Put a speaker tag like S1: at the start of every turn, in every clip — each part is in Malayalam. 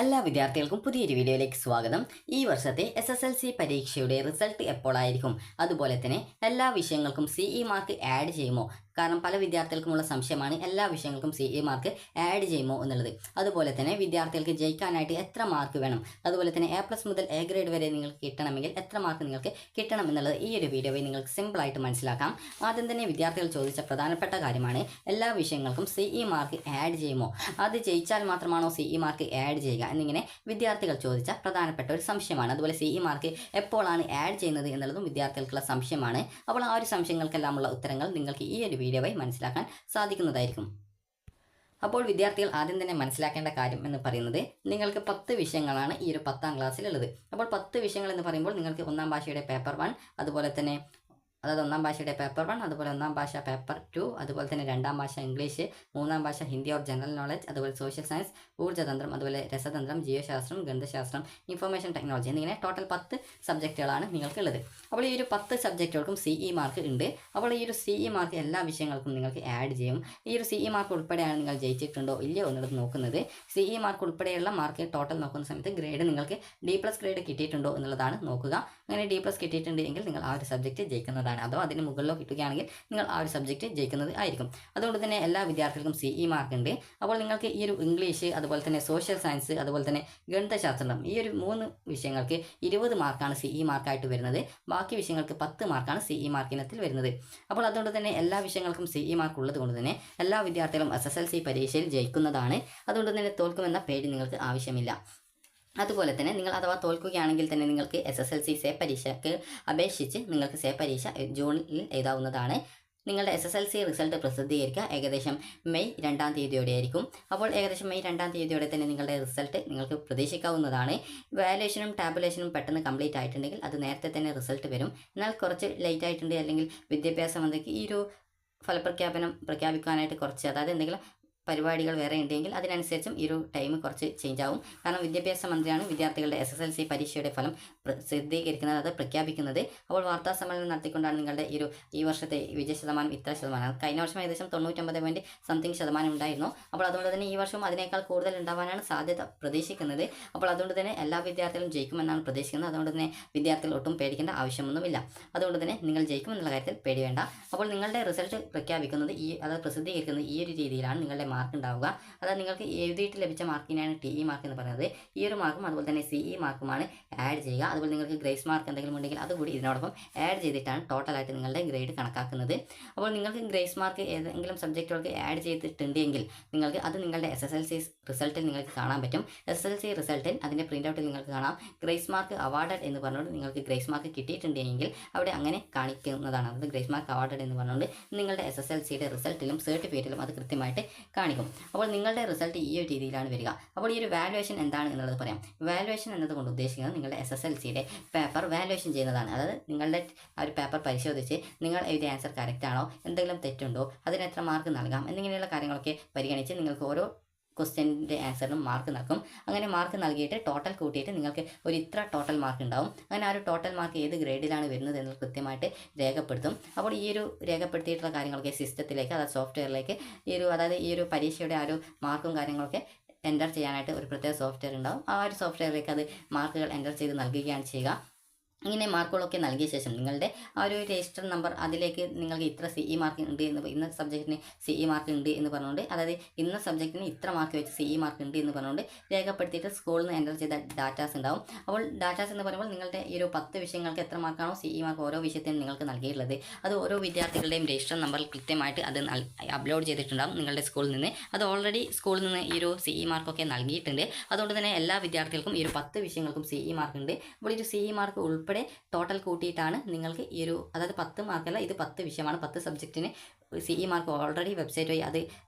S1: എല്ലാ വിദ്യാർത്ഥികൾക്കും പുതിയൊരു വീഡിയോയിലേക്ക് സ്വാഗതം. ഈ വർഷത്തെ SSLC പരീക്ഷയുടെ റിസൾട്ട് എപ്പോഴായിരിക്കും? അതുപോലെ തന്നെ എല്ലാ വിഷയങ്ങൾക്കും CE മാർക്ക് ആഡ് ചെയ്യുമോ? കാരണം പല വിദ്യാർത്ഥികൾക്കുമുള്ള സംശയമാണ് എല്ലാ വിഷയങ്ങൾക്കും CE മാർക്ക് ആഡ് ചെയ്യുമോ എന്നുള്ളത്. അതുപോലെ തന്നെ വിദ്യാർത്ഥികൾക്ക് ജയിക്കാനായിട്ട് എത്ര മാർക്ക് വേണം, അതുപോലെ തന്നെ A+ മുതൽ A ഗ്രേഡ് വരെ നിങ്ങൾക്ക് കിട്ടണമെങ്കിൽ എത്ര മാർക്ക് നിങ്ങൾക്ക് കിട്ടണം എന്നുള്ളത് ഈ ഒരു വീഡിയോയിൽ നിങ്ങൾക്ക് സിമ്പിളായിട്ട് മനസ്സിലാക്കാം. ആദ്യം തന്നെ വിദ്യാർത്ഥികൾ ചോദിച്ച പ്രധാനപ്പെട്ട കാര്യമാണ് എല്ലാ വിഷയങ്ങൾക്കും CE മാർക്ക് ആഡ് ചെയ്യുമോ? അത് ജയിച്ചാൽ മാത്രമാണോ CE മാർക്ക് ആഡ് ചെയ്യുക എന്നിങ്ങനെ വിദ്യാർത്ഥികൾ ചോദിച്ച പ്രധാനപ്പെട്ട ഒരു സംശയമാണ്. അതുപോലെ CE മാർക്ക് എപ്പോഴാണ് ആഡ് ചെയ്യുന്നത് എന്നുള്ളതും വിദ്യാർത്ഥികൾക്കുള്ള സംശയമാണ്. അപ്പോൾ ആ ഒരു സംശയങ്ങൾക്കെല്ലാമുള്ള ഉത്തരങ്ങൾ നിങ്ങൾക്ക് ഈ ഒരു വീഡിയോയിൽ മനസ്സിലാക്കാൻ സാധിക്കുന്നതായിരിക്കും. അപ്പോൾ വിദ്യാർത്ഥികൾ ആദ്യം തന്നെ മനസ്സിലാക്കേണ്ട കാര്യം എന്ന് പറയുന്നത് നിങ്ങൾക്ക് 10 വിഷയങ്ങളാണ് ഈ ഒരു 10ാം ക്ലാസ്സിലുള്ളത്. അപ്പോൾ 10 വിഷയങ്ങൾ എന്ന് പറയുമ്പോൾ നിങ്ങൾക്ക് ഒന്നാം ഭാഷയുടെ പേപ്പർ 1, അതുപോലെ തന്നെ അതായത് ഒന്നാം ഭാഷയുടെ പേപ്പർ 1, അതുപോലെ ഒന്നാം ഭാഷ പേപ്പർ 2, അതുപോലെ തന്നെ രണ്ടാം ഭാഷ ഇംഗ്ലീഷ്, മൂന്നാം ഭാഷ ഹിന്ദി ഓർ ജനറൽ നോളജ്, അതുപോലെ സോഷ്യൽ സയൻസ്, ഊർജ്ജതന്ത്രം, അതുപോലെ രസതന്ത്രം, ജീവശാസ്ത്രം, ഗണിതശാസ്ത്രം, ഇൻഫർമേഷൻ ടെക്നോളജി എന്നിങ്ങനെ ടോട്ടൽ 10 സബ്ജക്റ്റുകളാണ് നിങ്ങൾക്കുള്ളത്. അപ്പോൾ ഈ ഒരു 10 സബ്ജക്റ്റുകൾക്കും CE മാർക്ക് ഉണ്ട്. അപ്പോൾ ഈ ഒരു CE മാർക്ക് എല്ലാ വിഷയങ്ങൾക്കും നിങ്ങൾക്ക് ആഡ് ചെയ്യും. ഈ ഒരു CE മാർക്ക് ഉൾപ്പെടെയാണ് നിങ്ങൾ ജയിച്ചിട്ടുണ്ടോ ഇല്ലയോ എന്നുള്ളത് നോക്കുന്നത്. CE മാർക്ക് ഉൾപ്പെടെയുള്ള മാർക്ക് ടോട്ടൽ നോക്കുന്ന സമയത്ത് ഗ്രേഡ് നിങ്ങൾക്ക് D+ ഗ്രേഡ് കിട്ടിയിട്ടുണ്ടോ എന്നുള്ളതാണ് നോക്കുക. അങ്ങനെ D+ കിട്ടിയിട്ടുണ്ട് എങ്കിൽ നിങ്ങൾ ആ ഒരു സബ്ജക്റ്റ് ജയിക്കുന്നതാണ്. അതോ അതിന് മുകളിലോ കിട്ടുകയാണെങ്കിൽ നിങ്ങൾ ആ ഒരു സബ്ജക്റ്റ് ജയിക്കുന്നത് ആയിരിക്കും. അതുകൊണ്ട് തന്നെ എല്ലാ വിദ്യാർത്ഥികൾക്കും CE മാർക്ക് ഉണ്ട്. അപ്പോൾ നിങ്ങൾക്ക് ഈ ഒരു ഇംഗ്ലീഷ്, അതുപോലെ തന്നെ സോഷ്യൽ സയൻസ്, അതുപോലെ തന്നെ ഗണിതശാസ്ത്രം, ഈ ഒരു 3 വിഷയങ്ങൾക്ക് 20 മാർക്കാണ് CE മാർക്കായിട്ട് വരുന്നത്. ബാക്കി വിഷയങ്ങൾക്ക് 10 മാർക്കാണ് CE മാർക്കിനത്തിൽ വരുന്നത്. അപ്പോൾ അതുകൊണ്ട് തന്നെ എല്ലാ വിഷയങ്ങൾക്കും CE മാർക്ക് ഉള്ളത് കൊണ്ട് തന്നെ എല്ലാ വിദ്യാർത്ഥികളും SSLC പരീക്ഷയിൽ ജയിക്കുന്നതാണ്. അതുകൊണ്ട് തന്നെ തോൽക്കുമെന്ന പേടി നിങ്ങൾക്ക് ആവശ്യമില്ല. അതുപോലെ തന്നെ നിങ്ങൾ അഥവാ തോൽക്കുകയാണെങ്കിൽ തന്നെ നിങ്ങൾക്ക് SSLC സേ പരീക്ഷയ്ക്ക് അപേക്ഷിച്ച് നിങ്ങൾക്ക് സേ പരീക്ഷ ജൂണിൽ എഴുതാവുന്നതാണ്. നിങ്ങളുടെ SSLC റിസൾട്ട് പ്രസിദ്ധീകരിക്കുക ഏകദേശം മെയ് 2-ാം തീയതിയോടെ ആയിരിക്കും. അപ്പോൾ ഏകദേശം മെയ് 2-ാം തീയതിയോടെ തന്നെ നിങ്ങളുടെ റിസൾട്ട് നിങ്ങൾക്ക് പ്രതീക്ഷിക്കാവുന്നതാണ്. വാല്യുവേഷനും ടാബുലേഷനും പെട്ടെന്ന് കംപ്ലീറ്റ് ആയിട്ടുണ്ടെങ്കിൽ അത് നേരത്തെ തന്നെ റിസൾട്ട് വരും. എന്നാൽ കുറച്ച് ലേറ്റ് ആയിട്ടുണ്ട് അല്ലെങ്കിൽ വിദ്യാഭ്യാസ മന്ത്രിക്ക് ഈ ഒരു ഫലപ്രഖ്യാപനം പ്രഖ്യാപിക്കാനായിട്ട് കുറച്ച്, അതായത് എന്തെങ്കിലും പരിപാടികൾ വേറെ ഉണ്ടെങ്കിൽ അതിനനുസരിച്ചും ഈ ഒരു ടൈം കുറച്ച് ചേഞ്ച് ആവും. കാരണം വിദ്യാഭ്യാസ മന്ത്രിയാണ് വിദ്യാർത്ഥികളുടെ SSLC പരീക്ഷയുടെ ഫലം പ്രസിദ്ധീകരിക്കുന്നത്, അത് പ്രഖ്യാപിക്കുന്നത്. അപ്പോൾ വാർത്താ സമ്മേളനം നടത്തിക്കൊണ്ടാണ് നിങ്ങളുടെ ഈ വർഷത്തെ വിജയ ശതമാനം ഇത്ര ശതമാനം. കഴിഞ്ഞ വർഷം ഏകദേശം 99.something% ഉണ്ടായിരുന്നു. അപ്പോൾ അതുകൊണ്ട് തന്നെ ഈ വർഷം അതിനേക്കാൾ കൂടുതൽ ഉണ്ടാവാനാണ് സാധ്യത പ്രതീക്ഷിക്കുന്നത്. അപ്പോൾ അതുകൊണ്ട് തന്നെ എല്ലാ വിദ്യാർത്ഥികളും ജയിക്കുമെന്നാണ് പ്രതീക്ഷിക്കുന്നത്. അതുകൊണ്ട് തന്നെ വിദ്യാർത്ഥികൾ ഒട്ടും പേടിക്കേണ്ട ആവശ്യമൊന്നുമില്ല. അതുകൊണ്ട് തന്നെ നിങ്ങൾ ജയിക്കുമെന്നുള്ള കാര്യത്തിൽ പേടി വേണ്ട. അപ്പോൾ നിങ്ങളുടെ റിസൾട്ട് പ്രഖ്യാപിക്കുന്നത് അത് പ്രസിദ്ധീകരിക്കുന്നത് ഈ ഒരു രീതിയിലാണ് നിങ്ങളുടെ മാർക്ക് ഉണ്ടാവുക. അതായത് നിങ്ങൾക്ക് എഴുതിയിട്ട് ലഭിച്ച മാർക്കിനാണ് TE മാർക്ക് എന്ന് പറയുന്നത്. ഈ ഒരു മാർക്കും അതുപോലെ തന്നെ CE മാർക്കുമാണ് ആഡ് ചെയ്യുക. അതുപോലെ നിങ്ങൾക്ക് ഗ്രേസ് മാർക്ക് എന്തെങ്കിലും ഉണ്ടെങ്കിൽ അതുകൂടി ഇതിനോടൊപ്പം ആഡ് ചെയ്തിട്ടാണ് ടോട്ടലായിട്ട് നിങ്ങളുടെ ഗ്രേഡ് കണക്കാക്കുന്നത്. അപ്പോൾ നിങ്ങൾക്ക് ഗ്രേസ് മാർക്ക് ഏതെങ്കിലും സബ്ജക്റ്റുകൾക്ക് ആഡ് ചെയ്തിട്ടുണ്ടെങ്കിൽ നിങ്ങൾക്ക് അത് നിങ്ങളുടെ SSLC റിസൾട്ടിൽ നിങ്ങൾക്ക് കാണാൻ പറ്റും. SSLC റിസൾട്ടിൽ അതിൻ്റെ പ്രിൻ്റ് ഔട്ടിൽ നിങ്ങൾക്ക് കാണാം ഗ്രേസ് മാർക്ക് അവാർഡഡ് എന്ന് പറഞ്ഞുകൊണ്ട് നിങ്ങൾക്ക് ഗ്രേസ് മാർക്ക് കിട്ടിയിട്ടുണ്ടെങ്കിൽ അവിടെ അങ്ങനെ കാണിക്കുന്നതാണ്. അത് ഗ്രേസ് മാർക്ക് അവാർഡഡ് എന്ന് പറഞ്ഞുകൊണ്ട് നിങ്ങളുടെ SSLCയുടെ റിസൾട്ടിലും സർട്ടിഫിക്കറ്റിലും അത് കൃത്യമായിട്ട് കാണിക്കും. അപ്പോൾ നിങ്ങളുടെ റിസൾട്ട് ഈ ഒരു രീതിയിലാണ് വരിക. അപ്പോൾ ഈ ഒരു വാല്യുവേഷൻ എന്താണ് എന്നുള്ളത് പറയാം. വാല്യുവേഷൻ എന്നതുകൊണ്ട് ഉദ്ദേശിക്കുന്നത് നിങ്ങളുടെ SSLCയുടെ പേപ്പർ വാല്യുവേഷൻ ചെയ്യുന്നതാണ്. അതായത് നിങ്ങളുടെ ആ ഒരു പേപ്പർ പരിശോധിച്ച് നിങ്ങൾ എഴുതിയ ആൻസർ കറക്റ്റ് ആണോ, എന്തെങ്കിലും തെറ്റുണ്ടോ, അതിന് എത്ര മാർക്ക് നൽകാം എന്നിങ്ങനെയുള്ള കാര്യങ്ങളൊക്കെ പരിഗണിച്ച് നിങ്ങൾക്ക് ഓരോ ക്വസ്റ്റ്യൻ്റെ ആൻസറിനും മാർക്ക് നൽകും. അങ്ങനെ മാർക്ക് നൽകിയിട്ട് ടോട്ടൽ കൂട്ടിയിട്ട് നിങ്ങൾക്ക് ഒരു ഇത്ര ടോട്ടൽ മാർക്ക് ഉണ്ടാവും. അങ്ങനെ ആ ഒരു ടോട്ടൽ മാർക്ക് ഏത് ഗ്രേഡിലാണ് വരുന്നത് എന്ന് കൃത്യമായിട്ട് രേഖപ്പെടുത്തും. അപ്പോൾ ഈ ഒരു രേഖപ്പെടുത്തിയിട്ടുള്ള കാര്യങ്ങളൊക്കെ സിസ്റ്റത്തിലേക്ക്, അതായത് സോഫ്റ്റ്വെയറിലേക്ക് അതായത് ഈ ഒരു പരീക്ഷയുടെ ആ ഒരു മാർക്കും കാര്യങ്ങളൊക്കെ എൻ്റർ ചെയ്യാനായിട്ട് ഒരു പ്രത്യേക സോഫ്റ്റ്വെയർ ഉണ്ടാവും. ആ ഒരു സോഫ്റ്റ്വെയറിലേക്ക് അത് മാർക്കുകൾ എൻ്റർ ചെയ്ത് നൽകുകയാണ് ചെയ്യുക. ഇങ്ങനെ മാർക്കുകളൊക്കെ നൽകിയ ശേഷം നിങ്ങളുടെ ആ ഒരു രജിസ്റ്റർ നമ്പർ അതിലേക്ക് നിങ്ങൾക്ക് ഇത്ര CE മാർക്ക് ഉണ്ട് എന്ന്, ഇന്ന സബ്ജക്റ്റിന് CE മാർക്ക് ഉണ്ട് എന്ന് പറഞ്ഞുകൊണ്ട്, അതായത് ഇന്ന സബ്ജക്റ്റിന് ഇത്ര മാർക്ക് വെച്ച് CE മാർക്ക് ഉണ്ട് എന്ന് പറഞ്ഞുകൊണ്ട് രേഖപ്പെടുത്തിയിട്ട് സ്കൂളിൽ നിന്ന് എൻ്റർ ചെയ്ത ഡാറ്റാസ് ഉണ്ടാവും. അപ്പോൾ ഡാറ്റാസ് എന്ന് പറയുമ്പോൾ നിങ്ങളുടെ ഈ ഒരു 10 വിഷയങ്ങൾക്ക് എത്ര മാർക്കാണോ CE മാർക്ക് ഓരോ വിഷയത്തിനും നിങ്ങൾക്ക് നൽകിയിട്ടുള്ളത് അത് ഓരോ വിദ്യാർത്ഥികളുടെയും രജിസ്റ്റർ നമ്പറിൽ കൃത്യമായിട്ട് അത് അപ്ലോഡ് ചെയ്തിട്ടുണ്ടാകും നിങ്ങളുടെ സ്കൂളിൽ നിന്ന്. അത് ഓൾറെഡി സ്കൂളിൽ നിന്ന് ഈ ഒരു CE മാർക്കൊക്കെ നൽകിയിട്ടുണ്ട്. അതുകൊണ്ട് തന്നെ എല്ലാ വിദ്യാർത്ഥികൾക്കും ഈ ഒരു 10 വിഷയങ്ങൾക്കും CE മാർക്ക് ഉണ്ട്. അപ്പോൾ ഈ ഒരു CE മാർക്ക് ഉൾപ്പെടെ ടോട്ടൽ കൂട്ടിയിട്ടാണ് നിങ്ങൾക്ക് ഈ ഒരു, അതായത് 10 മാർക്കല്ല, ഇത് 10 വിഷയമാണ്. 10 സബ്ജക്റ്റിന് CE മാർക്ക് ഓൾറെഡി വെബ്സൈറ്റ് വഴി അത്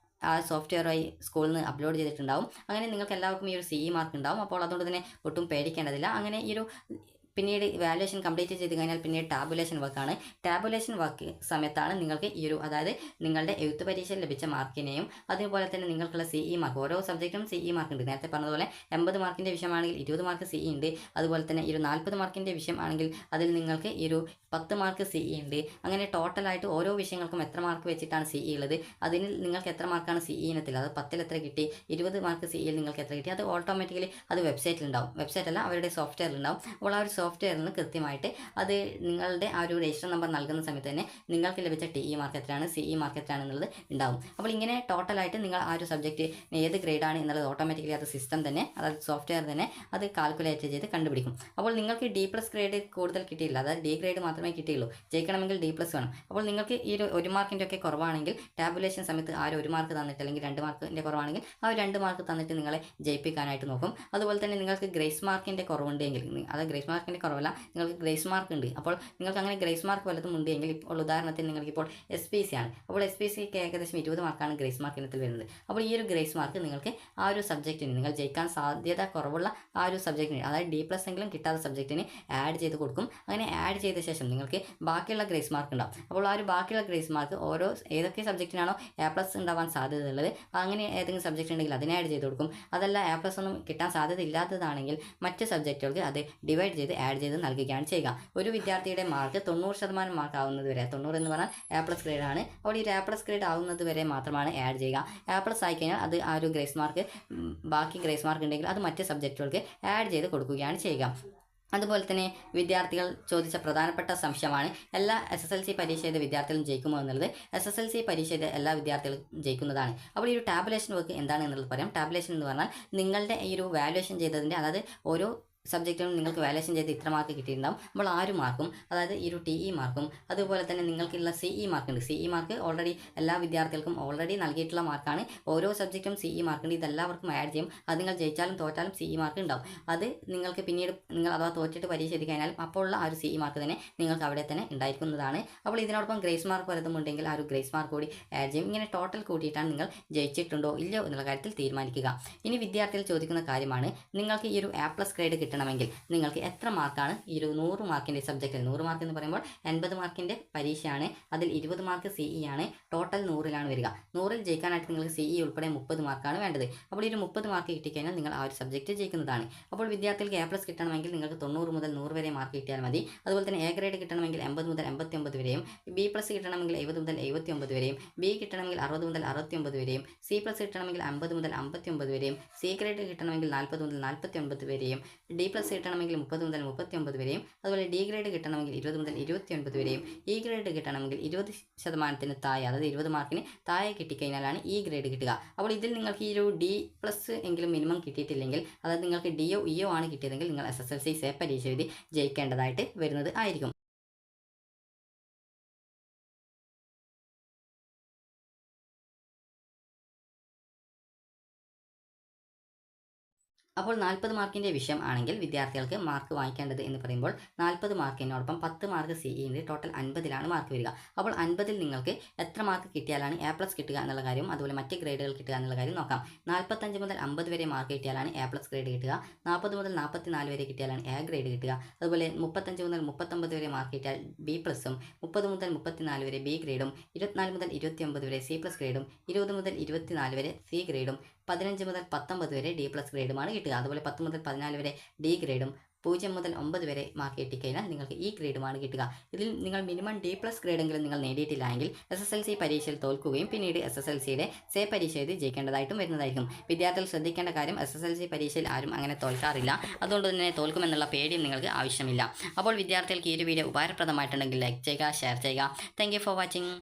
S1: ആ സോഫ്റ്റ്വെയർ വഴി സ്കൂളിൽ നിന്ന് അപ്ലോഡ് ചെയ്തിട്ടുണ്ടാവും. അങ്ങനെ നിങ്ങൾക്ക് എല്ലാവർക്കും ഈ ഒരു CE മാർക്ക് ഉണ്ടാവും. അപ്പോൾ അതുകൊണ്ട് തന്നെ ഒട്ടും പേടിക്കേണ്ടതില്ല. അങ്ങനെ ഈ ഒരു പിന്നീട് വാല്യുവേഷൻ കംപ്ലീറ്റ് ചെയ്ത് കഴിഞ്ഞാൽ പിന്നീട് ടാബുലേഷൻ വർക്കാണ്. ടാബുലേഷൻ വർക്ക് സമയത്താണ് നിങ്ങൾക്ക് ഈ ഒരു അതായത് നിങ്ങളുടെ എഴുത്ത് പരീക്ഷയിൽ ലഭിച്ച മാർക്കിനെയും അതുപോലെ തന്നെ നിങ്ങൾക്കുള്ള CE മാർക്ക്, ഓരോ സബ്ജക്റ്റും CE മാർക്ക് ഉണ്ട്. നേരത്തെ പറഞ്ഞതുപോലെ 80 മാർക്കിൻ്റെ വിഷയമാണെങ്കിൽ 20 മാർക്ക് CE ഉണ്ട്. അതുപോലെ തന്നെ ഈ ഒരു 40 മാർക്കിൻ്റെ വിഷയം ആണെങ്കിൽ അതിൽ നിങ്ങൾക്ക് ഈ ഒരു 10 മാർക്ക് CE ഉണ്ട്. അങ്ങനെ ടോട്ടലായിട്ട് ഓരോ വിഷയങ്ങൾക്കും എത്ര മാർക്ക് വെച്ചിട്ടാണ് CE ഉള്ളത്, അതിന് നിങ്ങൾക്ക് എത്ര മാർക്കാണ് CE ഇനത്തിൽ, അത് 10ൽ എത്ര കിട്ടി, 20 മാർക്ക് CEയിൽ നിങ്ങൾക്ക് എത്ര കിട്ടി, അത് ഓട്ടോമാറ്റിക്കലി അത് വെബ്സൈറ്റിലുണ്ടാവും. വെബ്സൈറ്റല്ല, അവരുടെ സോഫ്റ്റ്വെയറിലുണ്ടാവും. അപ്പോൾ ആ ഒരു സോഫ്റ്റ്വെയറിൽ നിന്ന് കൃത്യമായിട്ട് അത് നിങ്ങളുടെ ആ ഒരു രജിസ്റ്റർ നമ്പർ നൽകുന്ന സമയത്ത് തന്നെ നിങ്ങൾക്ക് ലഭിച്ച TE മാർക്ക് എത്രയാണ്, CE മാർക്ക് എത്രയാണ് എന്നുള്ളത് ഉണ്ടാവും. അപ്പോൾ ഇങ്ങനെ ടോട്ടലായിട്ട് നിങ്ങൾ ആ ഒരു സബ്ജക്റ്റ് ഏത് ഗ്രേഡാണ് എന്നുള്ളത് ഓട്ടോമാറ്റിക്കലി അത് സിസ്റ്റം തന്നെ, അതായത് സോഫ്റ്റ്വെയർ തന്നെ അത് കാൽക്കുലേറ്റ് ചെയ്ത് കണ്ടുപിടിക്കും. അപ്പോൾ നിങ്ങൾക്ക് D+ ഗ്രേഡ് കൂടുതൽ കിട്ടിയില്ല, അതായത് D ഗ്രേഡ് മാത്രമേ കിട്ടിയുള്ളൂ. ജയിക്കണമെങ്കിൽ D+ വേണം. അപ്പോൾ നിങ്ങൾക്ക് ഈ ഒരു മാർക്കിൻ്റെ ഒക്കെ കുറവാണെങ്കിൽ ടാബുലേഷൻ സമയത്ത് ആ ഒരു മാർക്ക് തന്നിട്ട് അല്ലെങ്കിൽ 2 മാർക്കിൻ്റെ കുറവാണെങ്കിൽ ആ ഒരു 2 മാർക്ക് തന്നിട്ട് നിങ്ങളെ ജയിപ്പിക്കാനായിട്ട് നോക്കും. അതുപോലെ തന്നെ നിങ്ങൾക്ക് ഗ്രേസ് മാർക്കിൻ്റെ കുറവുണ്ടെങ്കിൽ, അത് ഗ്രേസ് മാർക്കിൻ്റെ കുറവല്ല, നിങ്ങൾക്ക് ഗ്രേസ് മാർക്ക് ഉണ്ട്. അപ്പോൾ നിങ്ങൾക്ക് അങ്ങനെ ഗ്രേസ് മാർക്ക് വല്ലതും ഉണ്ടെങ്കിൽ, ഇപ്പോൾ ഉദാഹരണത്തിന് നിങ്ങൾക്ക് ഇപ്പോൾ SPC ആണ്. അപ്പോൾ SPCക്ക് ഏകദേശം 20 മാർക്കാണ് ഗ്രേസ് മാർക്ക് ഇനത്തിൽ വരുന്നത്. അപ്പോൾ ഈ ഒരു ഗ്രേസ് മാർക്ക് നിങ്ങൾക്ക് ആ ഒരു സബ്ജക്റ്റിന്, നിങ്ങൾ ജയിക്കാൻ സാധ്യത കുറവുള്ള ആ ഒരു സബ്ജക്റ്റിന്, അതായത് D+ എങ്കിലും കിട്ടാത്ത സബ്ജക്റ്റിന് ആഡ് ചെയ്ത് കൊടുക്കും. അങ്ങനെ ആഡ് ചെയ്ത ശേഷം നിങ്ങൾക്ക് ബാക്കിയുള്ള ഗ്രേസ് മാർക്ക് ഉണ്ടാവും. അപ്പോൾ ആ ഒരു ബാക്കിയുള്ള ഗ്രേസ് മാർക്ക് ഏതൊക്കെ സബ്ജക്റ്റിനാണോ A+ ഉണ്ടാവാൻ സാധ്യതയുള്ളത്, അങ്ങനെ ഏതെങ്കിലും സബ്ജക്റ്റ് ഉണ്ടെങ്കിൽ അതിനെ ആഡ് ചെയ്ത് കൊടുക്കും. അതല്ല A+ ഒന്നും കിട്ടാൻ സാധ്യത ഇല്ലാത്തതാണെങ്കിൽ മറ്റ് സബ്ജക്റ്റുകൾക്ക് അത് ഡിവൈഡ് ചെയ്ത് ആഡ് ചെയ്ത് നൽകുകയാണ് ചെയ്യുക. ഒരു വിദ്യാർത്ഥിയുടെ മാർക്ക് 90% മാർക്ക് ആവുന്നത് വരെ, 90 എന്ന് പറഞ്ഞാൽ A+ ഗ്രേഡാണ്. അപ്പോൾ ഈ A+ ഗ്രേഡ് ആവുന്നത് വരെ മാത്രമാണ് ആഡ് ചെയ്യുക. A+ ആയിക്കഴിഞ്ഞാൽ അത് ആ ഒരു ഗ്രേസ് മാർക്ക്, ബാക്കി ഗ്രേസ് മാർക്ക് ഉണ്ടെങ്കിൽ അത് മറ്റ് സബ്ജക്റ്റുകൾക്ക് ആഡ് ചെയ്ത് കൊടുക്കുകയാണ് ചെയ്യുക. അതുപോലെ തന്നെ വിദ്യാർത്ഥികൾ ചോദിച്ച പ്രധാനപ്പെട്ട സംശയമാണ് എല്ലാ SSLC പരീക്ഷ ചെയ്ത വിദ്യാർത്ഥികളും ജയിക്കുമോ എന്നുള്ളത്. SSLC പരീക്ഷ ചെയ്ത എല്ലാ വിദ്യാർത്ഥികളും ജയിക്കുന്നതാണ്. അപ്പോൾ ഈ ഒരു ടാബുലേഷൻ വർക്ക് എന്താണ് എന്നുള്ളത് പറയാം. ടാബുലേഷൻ എന്ന് പറഞ്ഞാൽ നിങ്ങളുടെ ഈ ഒരു വാല്യുവേഷൻ ചെയ്തതിൻ്റെ, അതായത് ഓരോ സബ്ജക്റ്റിനും നിങ്ങൾക്ക് വാല്യുവേഷൻ ചെയ്ത് ഇത്ര മാർക്ക് കിട്ടിയിട്ടുണ്ടാവും. അപ്പോൾ ആ ഒരു മാർക്കും, അതായത് ഈ ഒരു TE മാർക്കും അതുപോലെ തന്നെ നിങ്ങൾക്കുള്ള CE മാർക്കുണ്ട്. CE മാർക്ക് ഓൾറെഡി എല്ലാ വിദ്യാർത്ഥികൾക്കും ഓൾറെഡി നൽകിയിട്ടുള്ള മാർക്കാണ്. ഓരോ സബ്ജക്റ്റും CE മാർക്കുണ്ട്. ഇതെല്ലാവർക്കും ആഡ് ചെയ്യും. അത് നിങ്ങൾ ജയിച്ചാലും തോറ്റാലും CE മാർക്ക് ഉണ്ടാവും. അത് നിങ്ങൾക്ക് പിന്നീട് നിങ്ങൾ അഥവാ തോറ്റിട്ട് പരീക്ഷ എഴുതി കഴിഞ്ഞാലും അപ്പോൾ ഉള്ള ആ ഒരു CE മാർക്ക് തന്നെ നിങ്ങൾക്ക് അവിടെ തന്നെ ഉണ്ടായിരിക്കുന്നതാണ്. അപ്പോൾ ഇതിനോടൊപ്പം ഗ്രേസ് മാർക്ക് വല്ലതും ഉണ്ടെങ്കിൽ ആ ഒരു ഗ്രേസ് മാർക്ക് കൂടി ആഡ് ചെയ്യും. ഇങ്ങനെ ടോട്ടൽ കൂട്ടിയിട്ടാണ് നിങ്ങൾ ജയിച്ചിട്ടുണ്ടോ ഇല്ലയോ എന്നുള്ള കാര്യത്തിൽ തീരുമാനിക്കുക. ഇനി വിദ്യാർത്ഥികൾ ചോദിക്കുന്ന കാര്യമാണ്, നിങ്ങൾക്ക് ഈ ഒരു A+ ഗ്രേഡ് കിട്ടണമെങ്കിൽ നിങ്ങൾക്ക് എത്ര മാർക്കാണ് ഈ ഒരു 100 മാർക്കിൻ്റെ സബ്ജക്റ്റിൽ, 100 മാർക്ക് എന്ന് പറയുമ്പോൾ 80 മാർക്കിൻ്റെ പരീക്ഷയാണ്, അതിൽ 20 മാർക്ക് CE ആണ്, ടോട്ടൽ 100ലാണ് വരിക. 100ൽ ജയിക്കാനായിട്ട് നിങ്ങൾക്ക് CE ഉൾപ്പെടെ 30 മാർക്കാണ് വേണ്ടത്. അപ്പോൾ ഈ ഒരു 30 മാർക്ക് കിട്ടിക്കഴിഞ്ഞാൽ നിങ്ങൾ ആ ഒരു സബ്ജക്റ്റ് ജയിക്കുന്നതാണ്. അപ്പോൾ വിദ്യാർത്ഥികൾക്ക് A+ കിട്ടണമെങ്കിൽ നിങ്ങൾക്ക് 90 മുതൽ 100 വരെ മാർക്ക് കിട്ടിയാൽ മതി. അതുപോലെ തന്നെ A ഗ്രേഡ് കിട്ടണമെങ്കിൽ 80 മുതൽ 89 വരെയും, B+ കിട്ടണമെങ്കിൽ 70 മുതൽ 79 വരെയും, B കിട്ടണമെങ്കിൽ 60 മുതൽ 69 വരെയും, C+ കിട്ടണമെങ്കിൽ 50 മുതൽ 59 വരെയും, C ഗ്രേഡ് കിട്ടണമെങ്കിൽ 40 മുതൽ 49 വരെയും, D+ കിട്ടണമെങ്കിൽ 30 മുതൽ 39 വരെയും, അതുപോലെ D ഗ്രേഡ് കിട്ടണമെങ്കിൽ 20 മുതൽ 29 വരെയും, E ഗ്രേഡ് കിട്ടണമെങ്കിൽ 20% താഴെ, അതായത് 20 മാർക്കിന് താഴെ കിട്ടിക്കഴിഞ്ഞാലാണ് E ഗ്രേഡ് കിട്ടുക. അപ്പോൾ ഇതിൽ നിങ്ങൾക്ക് ഈ ഒരു D+ എങ്കിലും മിനിമം കിട്ടിയിട്ടില്ലെങ്കിൽ, അതായത് നിങ്ങൾക്ക് DO EO ആണ് കിട്ടിയതെങ്കിൽ നിങ്ങൾ SSLC സേ പരീക്ഷ എഴുതി ജയിക്കേണ്ടതായിട്ട് വരുന്നത് ആയിരിക്കും. അപ്പോൾ 40 മാർക്കിൻ്റെ വിഷയം ആണെങ്കിൽ വിദ്യാർത്ഥികൾക്ക് മാർക്ക് വാങ്ങിക്കേണ്ടത് എന്ന് പറയുമ്പോൾ 40 മാർക്കിനോടൊപ്പം 10 മാർക്ക് CE ഉണ്ട്. ടോട്ടൽ 50ലാണ് മാർക്ക് വരിക. അപ്പോൾ 50ൽ നിങ്ങൾക്ക് എത്ര മാർക്ക് കിട്ടിയാലാണ് A+ കിട്ടുക എന്നുള്ള കാര്യവും അതുപോലെ മറ്റ് ഗ്രേഡുകൾ കിട്ടുക എന്നുള്ള കാര്യം നോക്കാം. 45 മുതൽ 50 വരെ മാർക്ക് കിട്ടിയാലാണ് A+ ഗ്രേഡ് കിട്ടുക. 40 മുതൽ 44 വരെ കിട്ടിയാലാണ് A ഗ്രേഡ് കിട്ടുക. അതുപോലെ 35 മുതൽ 39 വരെ മാർക്ക് കിട്ടിയാൽ B+ഉം, 30 മുതൽ 34 വരെ B ഗ്രേഡും, 24 മുതൽ 29 വരെ C+ ഗ്രേഡും, 20 മുതൽ 24 വരെ C ഗ്രേഡും, 15 മുതൽ 19 വരെ D+ ഗ്രേഡുമാണ് കിട്ടുക. അതുപോലെ 10 മുതൽ 14 വരെ D ഗ്രേഡും, 0 മുതൽ 9 വരെ മാർക്ക് കിട്ടിക്കഴിഞ്ഞാൽ നിങ്ങൾക്ക് ഈ ഗ്രേഡുമാണ് കിട്ടുക. ഇതിൽ നിങ്ങൾ മിനിമം D+ ഗ്രേഡെങ്കിലും നിങ്ങൾ നേടിയിട്ടില്ലെങ്കിൽ SSLC പരീക്ഷയിൽ തോൽക്കുകയും പിന്നീട് SSLCയുടെ സേ പരീക്ഷ എഴുതി ജയിക്കേണ്ടതായിട്ടും വരുന്നതായിരിക്കും. വിദ്യാർത്ഥികൾ ശ്രദ്ധിക്കേണ്ട കാര്യം, SSLC പരീക്ഷയിൽ ആരും അങ്ങനെ തോൽക്കാറില്ല. അതുകൊണ്ട് തന്നെ തോൽക്കുമെന്നുള്ള പേടിയും നിങ്ങൾക്ക് ആവശ്യമില്ല. അപ്പോൾ വിദ്യാർത്ഥികൾക്ക് ഈ ഒരു വീഡിയോ ഉപകാരപ്രദമായിട്ടുണ്ടെങ്കിൽ ലൈക്ക് ചെയ്യുക, ഷെയർ ചെയ്യുക. Thank you for watching.